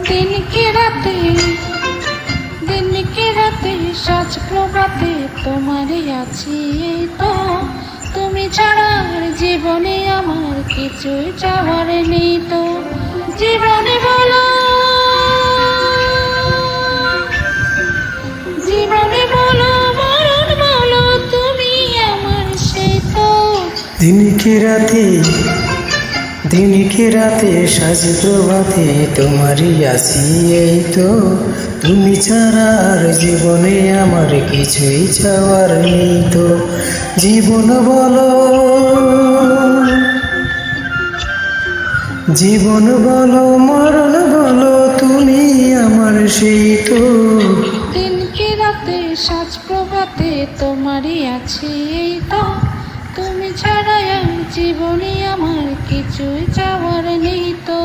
দিন কি রাতে, দিন কি রাতে, সাজ প্রভাতে তোমারই আছি এই তো। তুমি ছাড়া আর জীবনে আমার কিছুই চাওয়ার নেই তো। জীবনে বলো, জীবনে বলো, মরণ বলো, তুমি আমার সেই তো। দিন কি রাতে, দিন কি রাতে, সাজ প্রভাতে তোমারই আছি এই তো। তুমি ছাড়া আর জীবনে আমার কিছুই চাওয়ার নেই তো। জীবন বলো, জীবন বলো, মরণ বলো, তুমি আমার সেই তো। দিন কি রাতে, সাজ প্রভাতে তোমারই আছি এই তো। তুমি ছাড়া আর জীবনে আমার কিছুই চাওয়ার নেই তো।